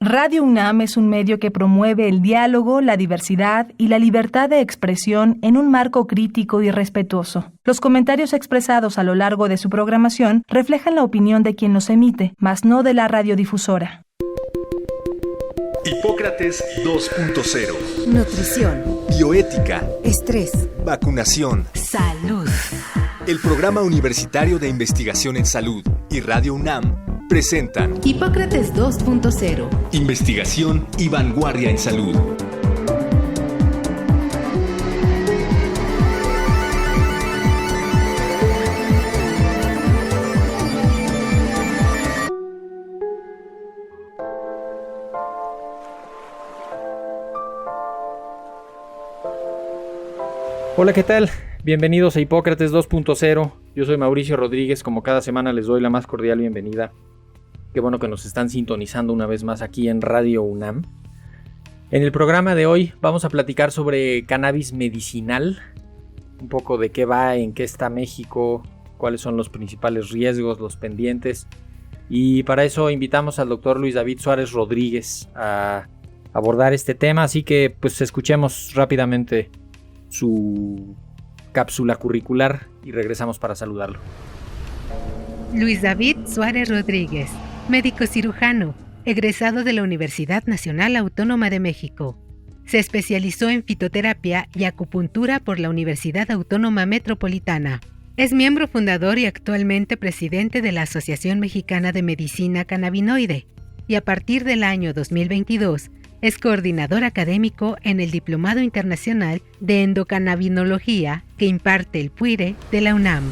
Radio UNAM es un medio que promueve el diálogo, la diversidad y la libertad de expresión en un marco crítico y respetuoso. Los comentarios expresados a lo largo de su programación reflejan la opinión de quien los emite, mas no de la radiodifusora. Hipócrates 2.0. Nutrición. Bioética. Estrés. Vacunación. Salud. El Programa Universitario de Investigación en Salud y Radio UNAM presentan Hipócrates 2.0. Investigación y vanguardia en salud. Hola, ¿qué tal? Bienvenidos a Hipócrates 2.0. Yo soy Mauricio Rodríguez. Como cada semana les doy la más cordial bienvenida. Qué bueno que nos están sintonizando una vez más aquí en Radio UNAM. En el programa de hoy vamos a platicar sobre cannabis medicinal. Un poco de qué va, en qué está México, cuáles son los principales riesgos, los pendientes. Y para eso invitamos al doctor Luis David Suárez Rodríguez a abordar este tema. Así que pues escuchemos rápidamente su cápsula curricular y regresamos para saludarlo. Luis David Suárez Rodríguez, médico cirujano, egresado de la Universidad Nacional Autónoma de México. Se especializó en fitoterapia y acupuntura por la Universidad Autónoma Metropolitana. Es miembro fundador y actualmente presidente de la Asociación Mexicana de Medicina Cannabinoide, y a partir del año 2022 es coordinador académico en el Diplomado Internacional de Endocannabinología que imparte el PUIRE de la UNAM.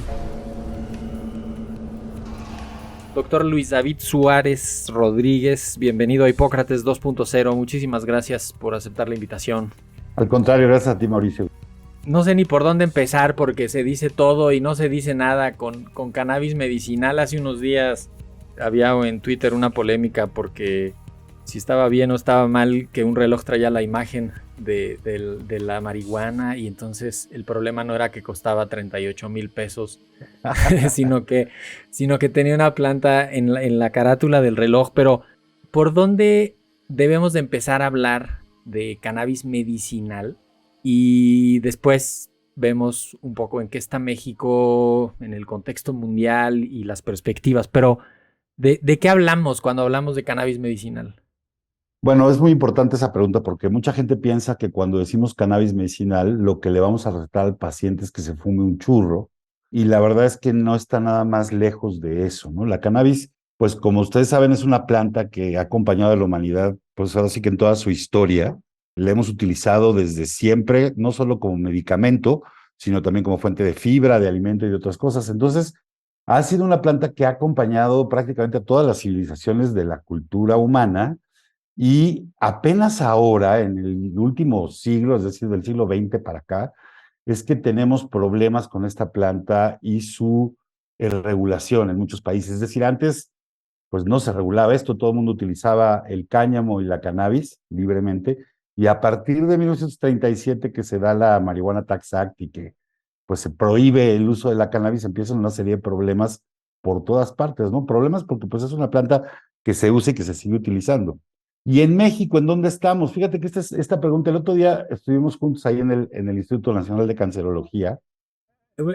Doctor Luis David Suárez Rodríguez, bienvenido a Hipócrates 2.0. Muchísimas gracias por aceptar la invitación. Al contrario, gracias a ti, Mauricio. No sé ni por dónde empezar porque se dice todo y no se dice nada con cannabis medicinal. Hace unos días había en Twitter una polémica porque si estaba bien o estaba mal que un reloj traía la imagen de la marihuana, y entonces el problema no era que costaba 38,000 pesos, sino que tenía una planta en la carátula del reloj. Pero ¿por dónde debemos de empezar a hablar de cannabis medicinal? Y después vemos un poco en qué está México en el contexto mundial y las perspectivas. Pero ¿de qué hablamos cuando hablamos de cannabis medicinal? Bueno, es muy importante esa pregunta porque mucha gente piensa que cuando decimos cannabis medicinal, lo que le vamos a recetar al paciente es que se fume un churro, y la verdad es que no está nada más lejos de eso, ¿no? La cannabis, pues como ustedes saben, es una planta que ha acompañado a la humanidad, pues ahora sí que en toda su historia. La hemos utilizado desde siempre, no solo como medicamento, sino también como fuente de fibra, de alimento y de otras cosas. Entonces, ha sido una planta que ha acompañado prácticamente a todas las civilizaciones de la cultura humana. Y apenas ahora, en el último siglo, es decir, del siglo XX para acá, es que tenemos problemas con esta planta y su regulación en muchos países. Es decir, antes, pues no se regulaba esto, todo el mundo utilizaba el cáñamo y la cannabis libremente, y a partir de 1937 que se da la Marijuana Tax Act y que pues se prohíbe el uso de la cannabis, empiezan una serie de problemas por todas partes, ¿no? Problemas porque pues es una planta que se usa y que se sigue utilizando. Y en México, ¿en dónde estamos? Fíjate que esta pregunta, el otro día estuvimos juntos ahí en el Instituto Nacional de Cancerología.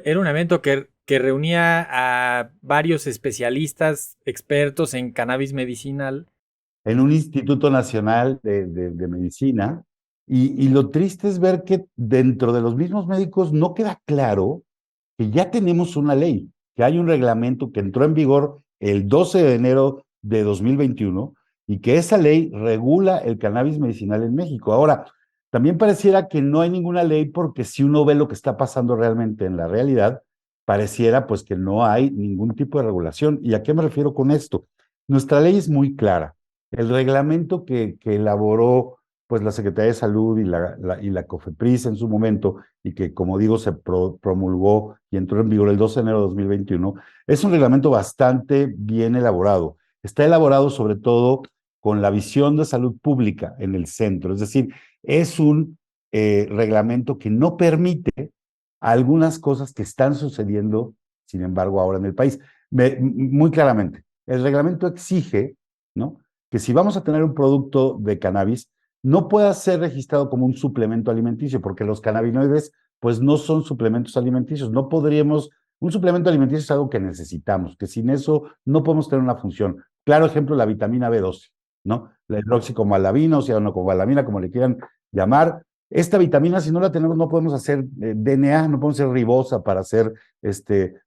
Era un evento que reunía a varios especialistas, expertos en cannabis medicinal. En un Instituto Nacional de Medicina, y lo triste es ver que dentro de los mismos médicos no queda claro que ya tenemos una ley, que hay un reglamento que entró en vigor el 12 de enero de 2021, y que esa ley regula el cannabis medicinal en México. Ahora, también pareciera que no hay ninguna ley porque si uno ve lo que está pasando realmente en la realidad, pareciera pues que no hay ningún tipo de regulación. ¿Y a qué me refiero con esto? Nuestra ley es muy clara. El reglamento que elaboró pues la Secretaría de Salud y la COFEPRIS en su momento, y que, como digo, se promulgó y entró en vigor el 12 de enero de 2021, es un reglamento bastante bien elaborado. Está elaborado sobre todo con la visión de salud pública en el centro. Es decir, es un reglamento que no permite algunas cosas que están sucediendo, sin embargo, ahora en el país. Muy claramente, el reglamento exige, ¿no?, que si vamos a tener un producto de cannabis, no pueda ser registrado como un suplemento alimenticio, porque los cannabinoides, pues no son suplementos alimenticios. No podríamos, un suplemento alimenticio es algo que necesitamos, que sin eso no podemos tener una función. Claro ejemplo, la vitamina B12, ¿no? La hidroxicobalamina, o sea, no cobalamina, como le quieran llamar. Esta vitamina, si no la tenemos, no podemos hacer DNA, no podemos hacer ribosa para hacer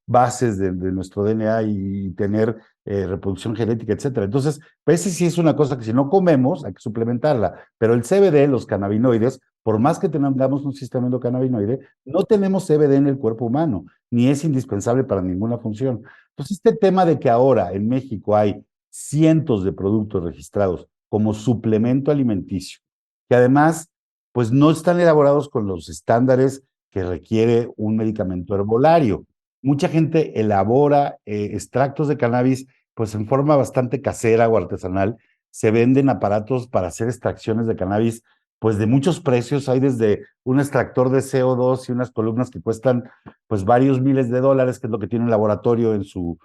bases de nuestro DNA y tener reproducción genética, etcétera. Entonces, pues sí es una cosa que si no comemos, hay que suplementarla. Pero el CBD, los cannabinoides, por más que tengamos un sistema endocannabinoide, no tenemos CBD en el cuerpo humano, ni es indispensable para ninguna función. Entonces, este tema de que ahora en México hay cientos de productos registrados como suplemento alimenticio, que además, pues no están elaborados con los estándares que requiere un medicamento herbolario. Mucha gente elabora extractos de cannabis pues en forma bastante casera o artesanal. Se venden aparatos para hacer extracciones de cannabis pues de muchos precios. Hay desde un extractor de CO2 y unas columnas que cuestan pues varios miles de dólares, que es lo que tiene un laboratorio en su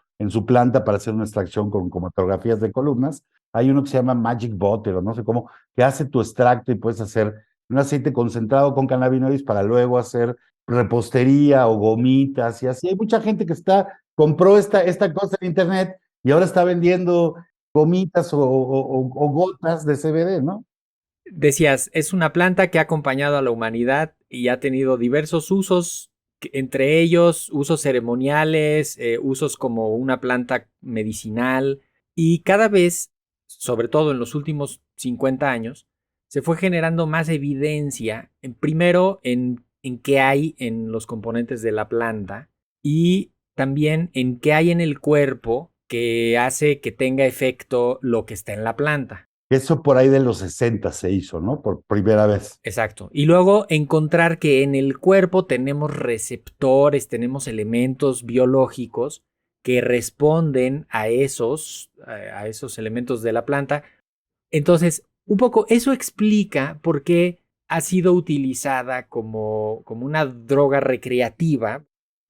planta para hacer una extracción con cromatografías de columnas. Hay uno que se llama Magic Butter o no sé cómo, que hace tu extracto y puedes hacer un aceite concentrado con cannabinoides para luego hacer repostería o gomitas y así. Hay mucha gente que compró esta cosa en internet y ahora está vendiendo gomitas o gotas de CBD, ¿no? Decías, es una planta que ha acompañado a la humanidad y ha tenido diversos usos, entre ellos usos ceremoniales, usos como una planta medicinal, y cada vez, sobre todo en los últimos 50 años, se fue generando más evidencia, primero en qué hay en los componentes de la planta y también en qué hay en el cuerpo que hace que tenga efecto lo que está en la planta. Eso por ahí de los 60 se hizo, ¿no? Por primera vez. Exacto. Y luego encontrar que en el cuerpo tenemos receptores, tenemos elementos biológicos que responden a esos elementos de la planta. Entonces, un poco eso explica por qué ha sido utilizada como una droga recreativa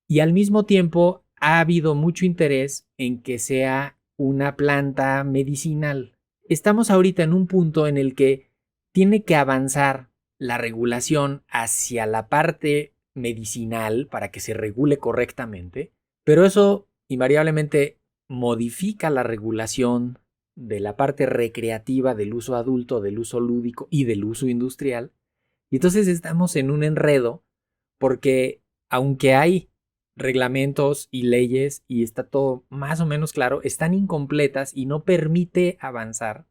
y al mismo tiempo ha habido mucho interés en que sea una planta medicinal. Estamos ahorita en un punto en el que tiene que avanzar la regulación hacia la parte medicinal para que se regule correctamente, pero eso invariablemente modifica la regulación de la parte recreativa del uso adulto, del uso lúdico y del uso industrial. Y entonces estamos en un enredo porque aunque hay reglamentos y leyes y está todo más o menos claro, están incompletas y no permite avanzar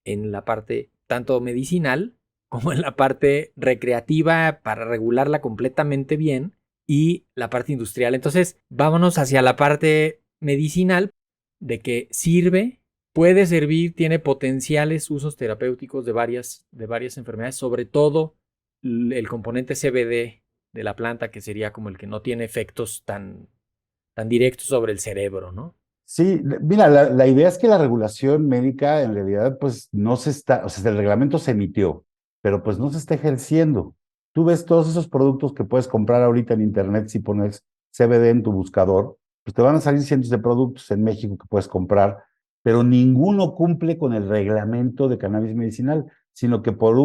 en la parte tanto medicinal como en la parte recreativa para regularla completamente bien y la parte industrial. Entonces vámonos hacia la parte medicinal de que sirve, puede servir, tiene potenciales usos terapéuticos de varias enfermedades, sobre todo el componente CBD de la planta, que sería como el que no tiene efectos tan directos sobre el cerebro, ¿no? Sí, mira, la idea es que la regulación médica en realidad pues no se está, o sea, el reglamento se emitió, pero pues no se está ejerciendo. Tú ves todos esos productos que puedes comprar ahorita en internet si pones CBD en tu buscador, pues te van a salir cientos de productos en México que puedes comprar, pero ninguno cumple con el reglamento de cannabis medicinal, sino que por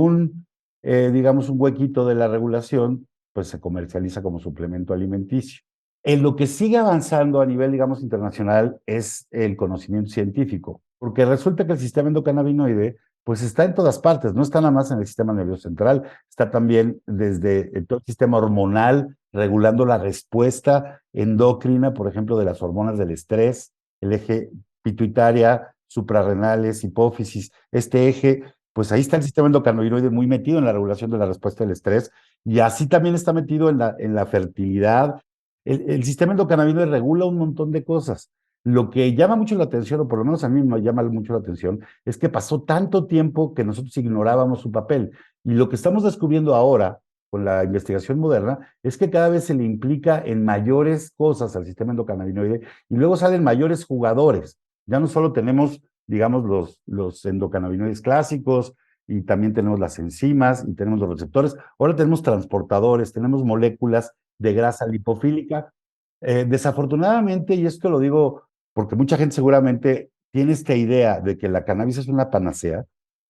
digamos, un huequito de la regulación, pues se comercializa como suplemento alimenticio. En lo que sigue avanzando a nivel, digamos, internacional es el conocimiento científico, porque resulta que el sistema endocannabinoide, pues está en todas partes, no está nada más en el sistema nervioso central, está también desde todo el sistema hormonal, regulando la respuesta endocrina, por ejemplo, de las hormonas del estrés, el eje pituitaria, suprarrenales, hipófisis, este eje, pues ahí está el sistema endocannabinoide muy metido en la regulación de la respuesta del estrés, y así también está metido en la fertilidad. El sistema endocannabinoide regula un montón de cosas. Lo que llama mucho la atención, o por lo menos a mí me llama mucho la atención, es que pasó tanto tiempo que nosotros ignorábamos su papel. Y lo que estamos descubriendo ahora, con la investigación moderna, es que cada vez se le implica en mayores cosas al sistema endocannabinoide y luego salen mayores jugadores. Ya no solo tenemos, digamos, los endocannabinoides clásicos, y también tenemos las enzimas y tenemos los receptores. Ahora tenemos transportadores, tenemos moléculas de grasa lipofílica. Desafortunadamente, y esto lo digo porque mucha gente seguramente tiene esta idea de que la cannabis es una panacea,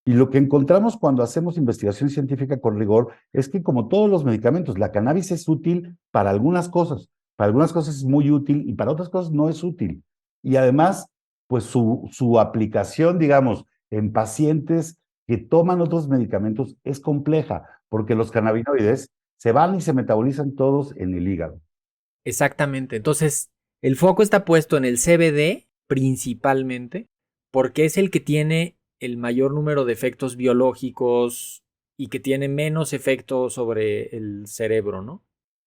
y lo que encontramos cuando hacemos investigación científica con rigor es que, como todos los medicamentos, la cannabis es útil para algunas cosas es muy útil y para otras cosas no es útil. Y además, pues su aplicación, digamos, en pacientes que toman otros medicamentos es compleja, porque los cannabinoides se van y se metabolizan todos en el hígado. Exactamente. Entonces, el foco está puesto en el CBD principalmente porque es el que tiene el mayor número de efectos biológicos y que tiene menos efectos sobre el cerebro, ¿no?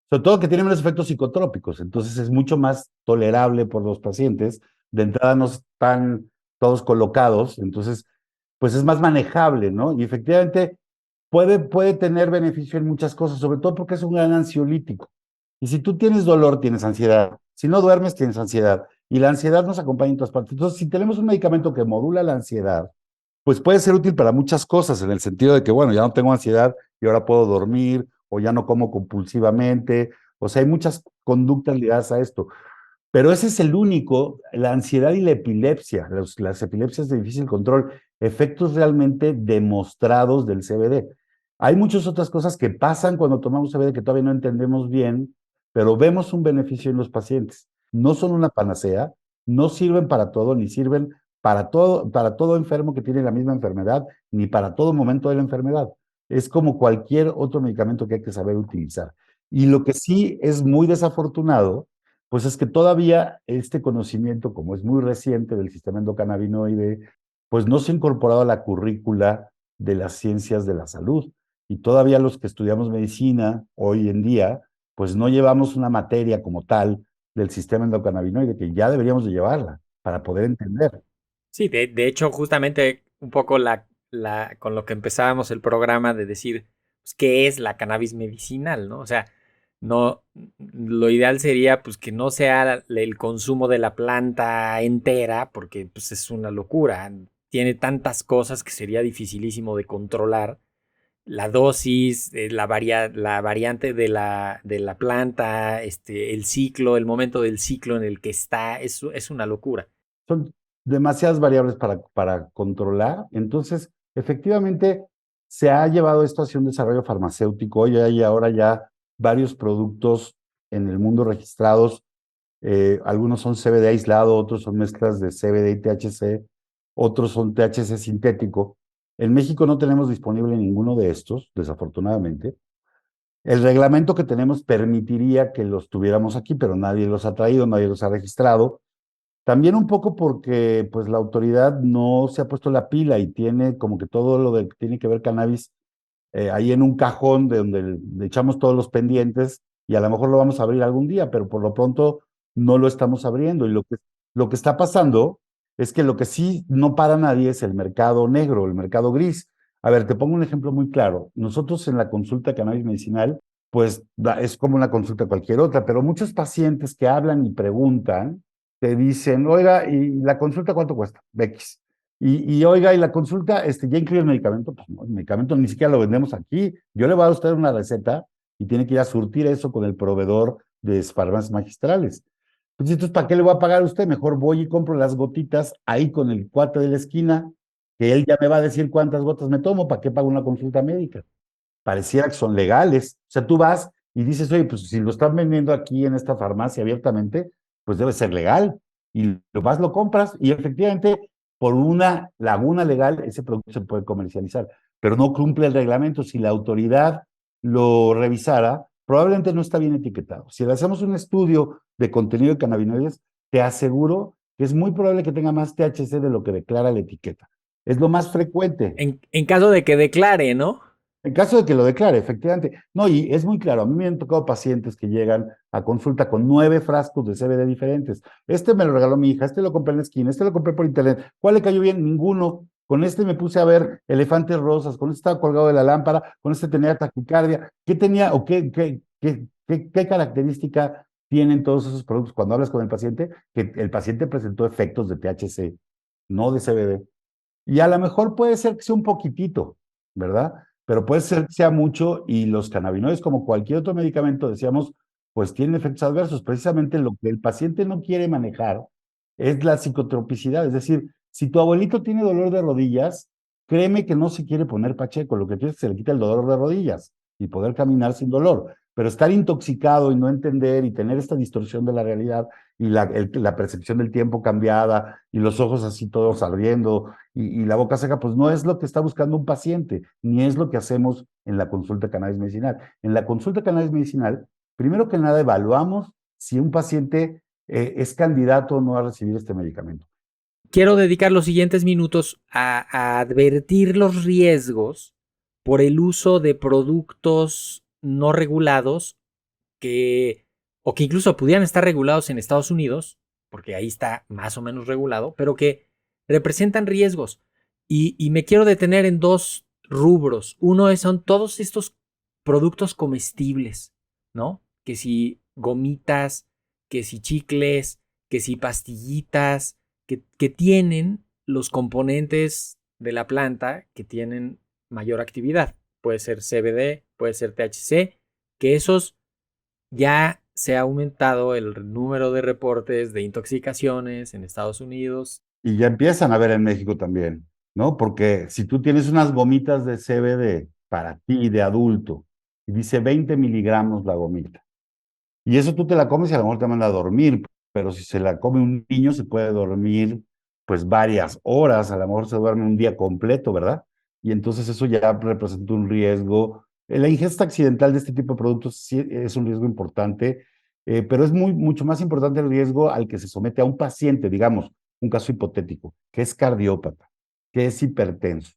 Sobre todo que tiene menos efectos psicotrópicos, entonces es mucho más tolerable por los pacientes. De entrada no están todos colocados, entonces pues es más manejable, ¿no? Y efectivamente puede tener beneficio en muchas cosas, sobre todo porque es un gran ansiolítico. Y si tú tienes dolor, tienes ansiedad. Si no duermes, tienes ansiedad. Y la ansiedad nos acompaña en todas partes. Entonces, si tenemos un medicamento que modula la ansiedad, pues puede ser útil para muchas cosas, en el sentido de que, bueno, ya no tengo ansiedad y ahora puedo dormir, o ya no como compulsivamente. O sea, hay muchas conductas ligadas a esto. Pero ese es el único, la ansiedad y la epilepsia, las epilepsias de difícil control, efectos realmente demostrados del CBD. Hay muchas otras cosas que pasan cuando tomamos CBD que todavía no entendemos bien, pero vemos un beneficio en los pacientes. No son una panacea, no sirven para todo, ni sirven para todo enfermo que tiene la misma enfermedad, ni para todo momento de la enfermedad. Es como cualquier otro medicamento que hay que saber utilizar. Y lo que sí es muy desafortunado, pues es que todavía este conocimiento, como es muy reciente del sistema endocannabinoide, pues no se ha incorporado a la currícula de las ciencias de la salud. Y todavía los que estudiamos medicina hoy en día, pues no llevamos una materia como tal del sistema endocannabinoide, que ya deberíamos de llevarla para poder entender. Sí, de hecho, justamente un poco con lo que empezábamos el programa de decir, pues, ¿qué es la cannabis medicinal, no? O sea, no, lo ideal sería pues que no sea el consumo de la planta entera, porque pues es una locura. Tiene tantas cosas que sería dificilísimo de controlar. La dosis, la variante de la planta, el ciclo, el momento del ciclo en el que está, es una locura. Son demasiadas variables para controlar. Entonces, efectivamente, se ha llevado esto hacia un desarrollo farmacéutico. Hoy hay ahora ya varios productos en el mundo registrados. Algunos son CBD aislado, otros son mezclas de CBD y THC, otros son THC sintético. En México no tenemos disponible ninguno de estos, desafortunadamente. El reglamento que tenemos permitiría que los tuviéramos aquí, pero nadie los ha traído, nadie los ha registrado. También un poco porque pues la autoridad no se ha puesto la pila y tiene como que todo lo que tiene que ver cannabis ahí en un cajón de donde le echamos todos los pendientes, y a lo mejor lo vamos a abrir algún día, pero por lo pronto no lo estamos abriendo. Y lo que está pasando es que lo que sí no para nadie es el mercado negro, el mercado gris. A ver, te pongo un ejemplo muy claro. Nosotros en la consulta de cannabis medicinal, pues es como una consulta cualquier otra, pero muchos pacientes que hablan y preguntan, te dicen, oiga, ¿y la consulta cuánto cuesta? X. Y oiga, ¿y la consulta ya incluye el medicamento? Pues no, el medicamento ni siquiera lo vendemos aquí. Yo le voy a dar a usted una receta y tiene que ir a surtir eso con el proveedor de farmacias magistrales. Pues entonces, ¿para qué le voy a pagar a usted? Mejor voy y compro las gotitas ahí con el cuate de la esquina, que él ya me va a decir cuántas gotas me tomo. ¿Para qué pago una consulta médica? Pareciera que son legales. O sea, tú vas y dices, oye, pues si lo están vendiendo aquí en esta farmacia abiertamente, pues debe ser legal. Y lo vas, lo compras y efectivamente, por una laguna legal, ese producto se puede comercializar, pero no cumple el reglamento. Si la autoridad lo revisara, probablemente no está bien etiquetado. Si le hacemos un estudio de contenido de cannabinoides, te aseguro que es muy probable que tenga más THC de lo que declara la etiqueta. Es lo más frecuente. En caso de que declare, ¿no? En caso de que lo declare, efectivamente. No, y es muy claro, a mí me han tocado pacientes que llegan a consulta con 9 frascos de CBD diferentes. Este me lo regaló mi hija, este lo compré en la esquina, este lo compré por internet. ¿Cuál le cayó bien? Ninguno. Con este me puse a ver elefantes rosas, con este estaba colgado de la lámpara, con este tenía taquicardia. ¿Qué tenía o qué característica tienen todos esos productos? Cuando hablas con el paciente, que el paciente presentó efectos de THC, no de CBD. Y a lo mejor puede ser que sea un poquitito, ¿verdad? Pero puede ser que sea mucho, y los cannabinoides, como cualquier otro medicamento, decíamos, pues tienen efectos adversos. Precisamente lo que el paciente no quiere manejar es la psicotropicidad, es decir, Si tu abuelito tiene dolor de rodillas, créeme que no se quiere poner pacheco, lo que quiere es que se le quite el dolor de rodillas y poder caminar sin dolor. Pero estar intoxicado y no entender y tener esta distorsión de la realidad y la percepción del tiempo cambiada y los ojos así todos ardiendo y la boca seca, pues no es lo que está buscando un paciente, ni es lo que hacemos en la consulta de cannabis medicinal. En la consulta de cannabis medicinal, primero que nada evaluamos si un paciente es candidato o no a recibir este medicamento. Quiero dedicar los siguientes minutos a advertir los riesgos por el uso de productos no regulados o que incluso pudieran estar regulados en Estados Unidos, porque ahí está más o menos regulado, pero que representan riesgos. Y me quiero detener en dos rubros. Uno son todos estos productos comestibles, ¿no? Que si gomitas, que si chicles, que si pastillitas, que tienen los componentes de la planta que tienen mayor actividad. Puede ser CBD, puede ser THC, que esos ya se ha aumentado el número de reportes de intoxicaciones en Estados Unidos. Y ya empiezan a ver en México también, ¿no? Porque si tú tienes unas gomitas de CBD para ti de adulto y dice 20 miligramos la gomita, y eso tú te la comes y a lo mejor te manda a dormir, pero si se la come un niño se puede dormir pues varias horas, a lo mejor se duerme un día completo, ¿verdad? Y entonces eso ya representa un riesgo. La ingesta accidental de este tipo de productos sí es un riesgo importante, pero es mucho más importante el riesgo al que se somete a un paciente, digamos, un caso hipotético, que es cardiópata, que es hipertenso,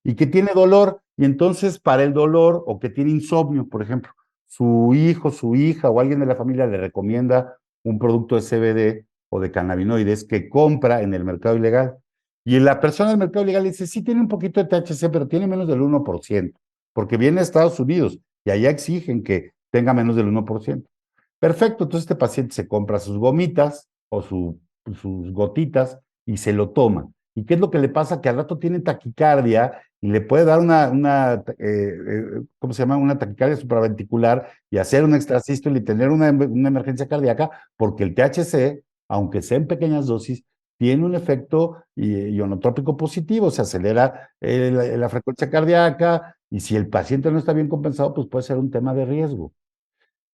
y que tiene dolor, y entonces para el dolor, o que tiene insomnio, por ejemplo, su hijo, su hija o alguien de la familia le recomienda un producto de CBD o de cannabinoides que compra en el mercado ilegal. Y la persona del mercado ilegal dice, sí tiene un poquito de THC, pero tiene menos del 1%, porque viene a Estados Unidos y allá exigen que tenga menos del 1%. Perfecto, entonces este paciente se compra sus gomitas o sus gotitas y se lo toma. ¿Y qué es lo que le pasa? Que al rato tiene taquicardia y le puede dar ¿cómo se llama? Una taquicardia supraventricular y hacer un extrasístole y tener una emergencia cardíaca, porque el THC, aunque sea en pequeñas dosis, tiene un efecto ionotrópico positivo, se acelera la frecuencia cardíaca y si el paciente no está bien compensado, pues puede ser un tema de riesgo.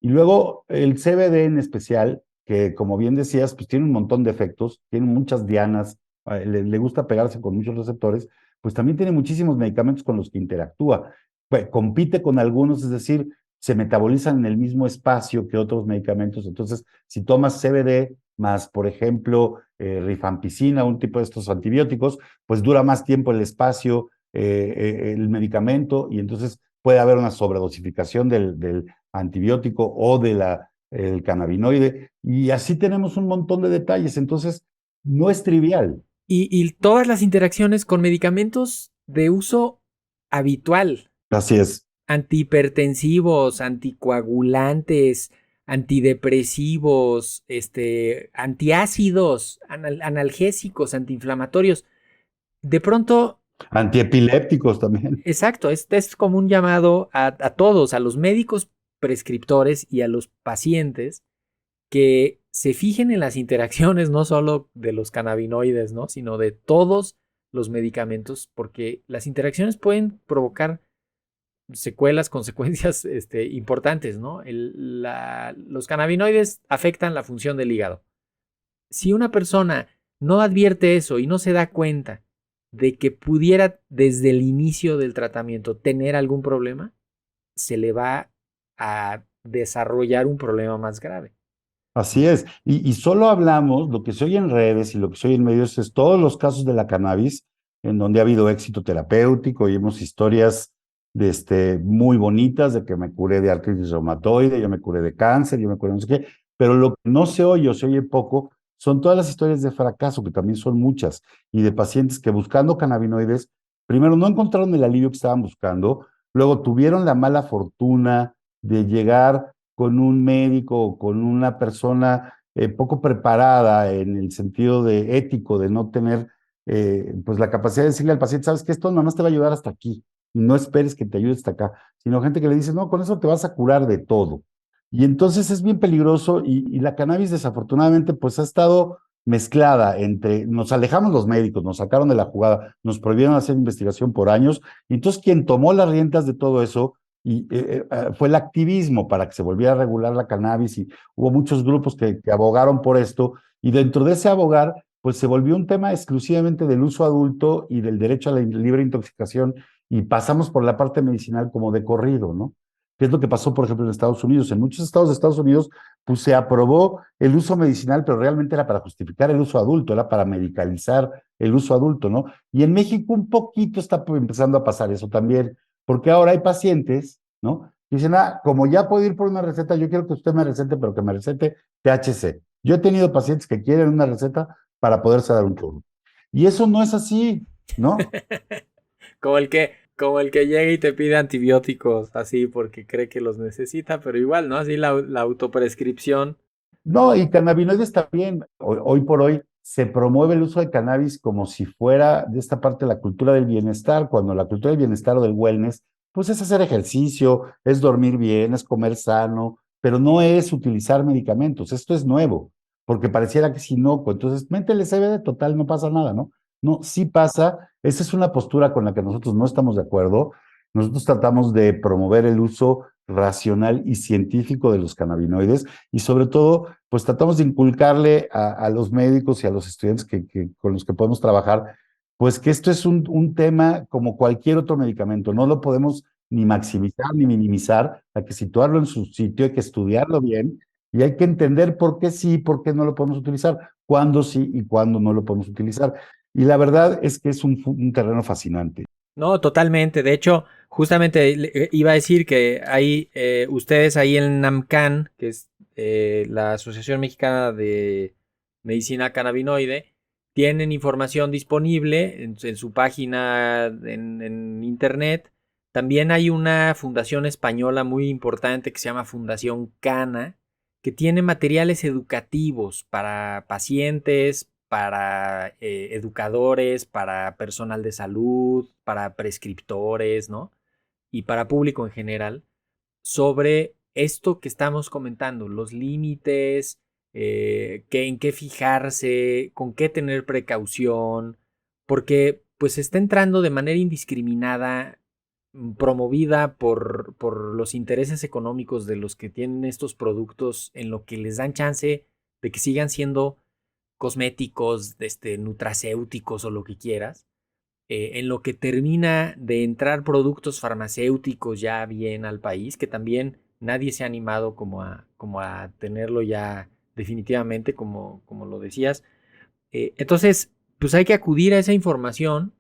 Y luego el CBD en especial, que como bien decías, pues tiene un montón de efectos, tiene muchas dianas, le gusta pegarse con muchos receptores, pues también tiene muchísimos medicamentos con los que interactúa. Pues, compite con algunos, es decir, se metabolizan en el mismo espacio que otros medicamentos. Entonces, si tomas CBD más, por ejemplo, rifampicina, un tipo de estos antibióticos, pues dura más tiempo el espacio, el medicamento, y entonces puede haber una sobredosificación del antibiótico o el cannabinoide, y así tenemos un montón de detalles. Entonces, no es trivial. Y todas las interacciones con medicamentos de uso habitual. Así es. Antihipertensivos, anticoagulantes, antidepresivos, antiácidos, analgésicos, antiinflamatorios. De pronto... Antiepilépticos también. Exacto, este es como un llamado a todos, a los médicos prescriptores y a los pacientes, que se fijen en las interacciones no solo de los cannabinoides, ¿no?, sino de todos los medicamentos, porque las interacciones pueden provocar secuelas, consecuencias importantes, ¿no? Los cannabinoides afectan la función del hígado. Si una persona no advierte eso y no se da cuenta de que pudiera desde el inicio del tratamiento tener algún problema, se le va a desarrollar un problema más grave. Así es, y solo hablamos, lo que se oye en redes y lo que se oye en medios es todos los casos de la cannabis en donde ha habido éxito terapéutico, y hemos historias muy bonitas de que me curé de artritis reumatoide, yo me curé de cáncer, yo me curé de no sé qué, pero lo que no se oye o se oye poco son todas las historias de fracaso, que también son muchas, y de pacientes que buscando cannabinoides, primero no encontraron el alivio que estaban buscando, luego tuvieron la mala fortuna de llegar con un médico o con una persona poco preparada en el sentido de ético, de no tener pues la capacidad de decirle al paciente, sabes que esto nada más te va a ayudar hasta aquí, y no esperes que te ayude hasta acá, sino gente que le dice, no, con eso te vas a curar de todo. Y entonces es bien peligroso, y la cannabis desafortunadamente pues ha estado mezclada entre, nos alejamos los médicos, nos sacaron de la jugada, nos prohibieron hacer investigación por años, y entonces quien tomó las riendas de todo eso fue el activismo para que se volviera a regular la cannabis, y hubo muchos grupos que abogaron por esto, y dentro de ese abogar, pues se volvió un tema exclusivamente del uso adulto y del derecho a la libre intoxicación, y pasamos por la parte medicinal como de corrido, ¿no? ¿Qué es lo que pasó, por ejemplo, en Estados Unidos? En muchos estados de Estados Unidos, pues se aprobó el uso medicinal, pero realmente era para justificar el uso adulto, era para medicalizar el uso adulto, ¿no? Y en México un poquito está empezando a pasar eso también, porque ahora hay pacientes, ¿no? Que dicen, como ya puedo ir por una receta, yo quiero que usted me recete, pero que me recete THC. Yo he tenido pacientes que quieren una receta para poderse dar un churro. Y eso no es así, ¿no? Como el que llega y te pide antibióticos así porque cree que los necesita, pero igual, ¿no? Así la autoprescripción. No, y cannabinoides también. Hoy por hoy se promueve el uso de cannabis como si fuera de esta parte de la cultura del bienestar, cuando la cultura del bienestar o del wellness, pues es hacer ejercicio, es dormir bien, es comer sano, pero no es utilizar medicamentos. Esto es nuevo, porque pareciera que es inocuo. Entonces, métele CBD, total, no pasa nada, ¿no? No, sí pasa. Esa es una postura con la que nosotros no estamos de acuerdo. Nosotros tratamos de promover el uso racional y científico de los cannabinoides, y sobre todo, pues tratamos de inculcarle a los médicos y a los estudiantes con los que podemos trabajar, pues que esto es un tema como cualquier otro medicamento, no lo podemos ni maximizar ni minimizar, hay que situarlo en su sitio, hay que estudiarlo bien, y hay que entender por qué sí, por qué no lo podemos utilizar, cuándo sí y cuándo no lo podemos utilizar. Y la verdad es que es un terreno fascinante. No, totalmente. De hecho, justamente iba a decir que hay ustedes ahí en NAMCAN, que es la Asociación Mexicana de Medicina Cannabinoide, tienen información disponible en su página en internet. También hay una fundación española muy importante que se llama Fundación Cana, que tiene materiales educativos para pacientes, para educadores, para personal de salud, para prescriptores, ¿no? Y para público en general, sobre esto que estamos comentando, los límites, en qué fijarse, con qué tener precaución, porque pues está entrando de manera indiscriminada, promovida por los intereses económicos de los que tienen estos productos, en lo que les dan chance de que sigan siendo cosméticos, nutracéuticos o lo que quieras, en lo que termina de entrar productos farmacéuticos ya bien al país, que también nadie se ha animado como a tenerlo ya definitivamente, como lo decías. Entonces, pues hay que acudir a esa información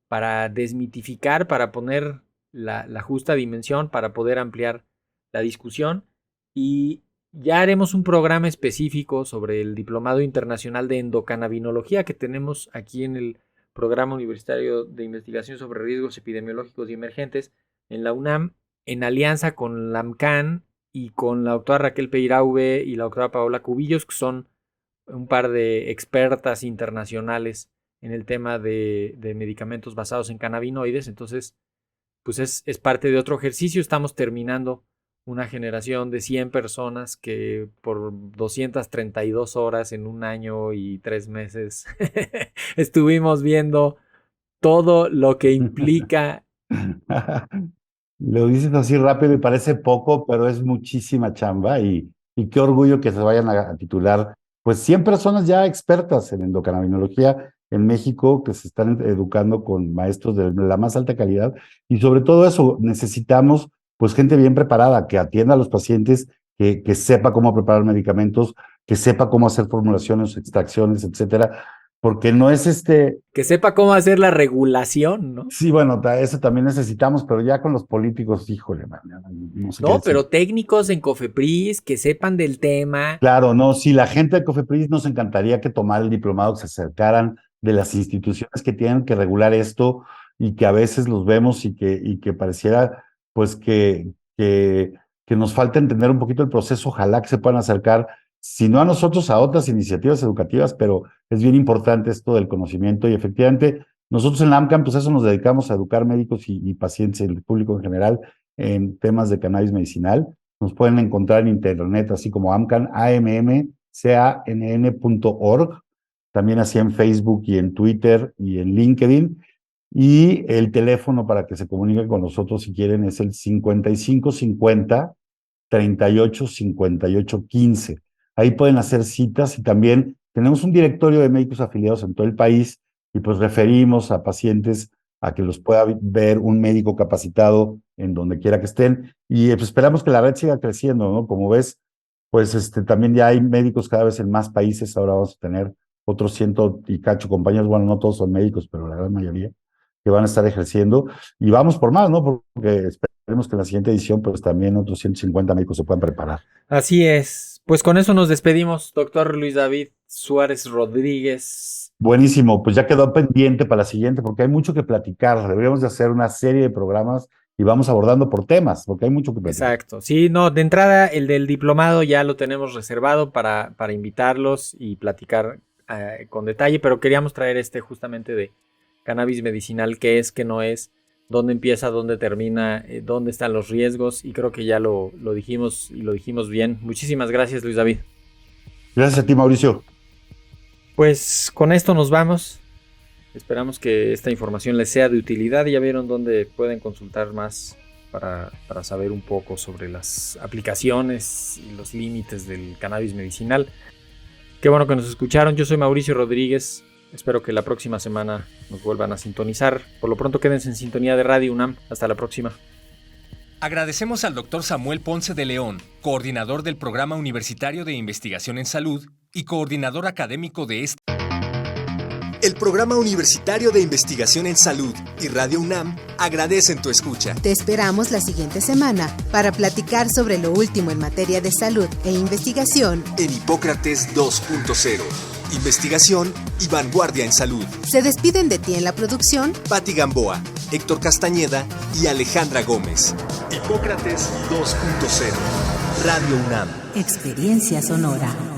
para desmitificar, para poner la justa dimensión, para poder ampliar la discusión, y ya haremos un programa específico sobre el Diplomado Internacional de Endocannabinología que tenemos aquí en el Programa Universitario de Investigación sobre Riesgos Epidemiológicos y Emergentes en la UNAM, en alianza con la AMCAN y con la doctora Raquel Peiraube y la doctora Paola Cubillos, que son un par de expertas internacionales en el tema de medicamentos basados en cannabinoides. Entonces, pues es parte de otro ejercicio. Estamos terminando una generación de 100 personas que por 232 horas en un año y 3 meses estuvimos viendo todo lo que implica. Lo dices así rápido y parece poco, pero es muchísima chamba, y qué orgullo que se vayan a titular, pues 100 personas ya expertas en endocannabinología en México, que se están educando con maestros de la más alta calidad, y sobre todo eso necesitamos pues gente bien preparada, que atienda a los pacientes, que sepa cómo preparar medicamentos, que sepa cómo hacer formulaciones, extracciones, etcétera, porque no es que sepa cómo hacer la regulación, ¿no? Sí, bueno, eso también necesitamos, pero ya con los políticos, híjole, man, no sé qué No, decir. pero técnicos en COFEPRIS que sepan del tema. Claro, no, si la gente de COFEPRIS nos encantaría que tomara el diplomado, que se acercaran de las instituciones que tienen que regular esto, y que a veces los vemos y que pareciera pues que nos falta entender un poquito el proceso. Ojalá que se puedan acercar, si no a nosotros, a otras iniciativas educativas, pero es bien importante esto del conocimiento, y efectivamente nosotros en la AMCAN, pues eso nos dedicamos a educar médicos y pacientes, el público en general, en temas de cannabis medicinal. Nos pueden encontrar en internet, así como AMCAN, AMMCANN.org, también así en Facebook y en Twitter y en LinkedIn. Y el teléfono para que se comuniquen con nosotros si quieren es el 5550-385815. Ahí pueden hacer citas y también tenemos un directorio de médicos afiliados en todo el país y pues referimos a pacientes a que los pueda ver un médico capacitado en donde quiera que estén. Y pues esperamos que la red siga creciendo, ¿no? Como ves, pues también ya hay médicos cada vez en más países. Ahora vamos a tener otros 100 y cacho compañeros. Bueno, no todos son médicos, pero la gran mayoría que van a estar ejerciendo. Y vamos por más, ¿no? Porque esperemos que en la siguiente edición pues también otros 150 médicos se puedan preparar. Así es. Pues con eso nos despedimos, doctor Luis David Suárez Rodríguez. Buenísimo, pues ya quedó pendiente para la siguiente porque hay mucho que platicar. Deberíamos de hacer una serie de programas y vamos abordando por temas, porque hay mucho que platicar. Exacto. Sí, no, de entrada el del diplomado ya lo tenemos reservado para invitarlos y platicar con detalle, pero queríamos traer justamente de cannabis medicinal, qué es, qué no es, dónde empieza, dónde termina, dónde están los riesgos, y creo que ya lo dijimos y lo dijimos bien. Muchísimas gracias, Luis David. Gracias a ti, Mauricio. Pues con esto nos vamos. Esperamos que esta información les sea de utilidad. Ya vieron dónde pueden consultar más para saber un poco sobre las aplicaciones y los límites del cannabis medicinal. Qué bueno que nos escucharon. Yo soy Mauricio Rodríguez. Espero que la próxima semana nos vuelvan a sintonizar. Por lo pronto quédense en sintonía de Radio UNAM. Hasta la próxima. Agradecemos al Dr. Samuel Ponce de León, coordinador del Programa Universitario de Investigación en Salud y coordinador académico de este. El Programa Universitario de Investigación en Salud y Radio UNAM agradecen tu escucha. Te esperamos la siguiente semana para platicar sobre lo último en materia de salud e investigación en Hipócrates 2.0. Investigación y vanguardia en salud. Se despiden de ti en la producción Patti Gamboa, Héctor Castañeda y Alejandra Gómez. Hipócrates 2.0. Radio UNAM. Experiencia sonora.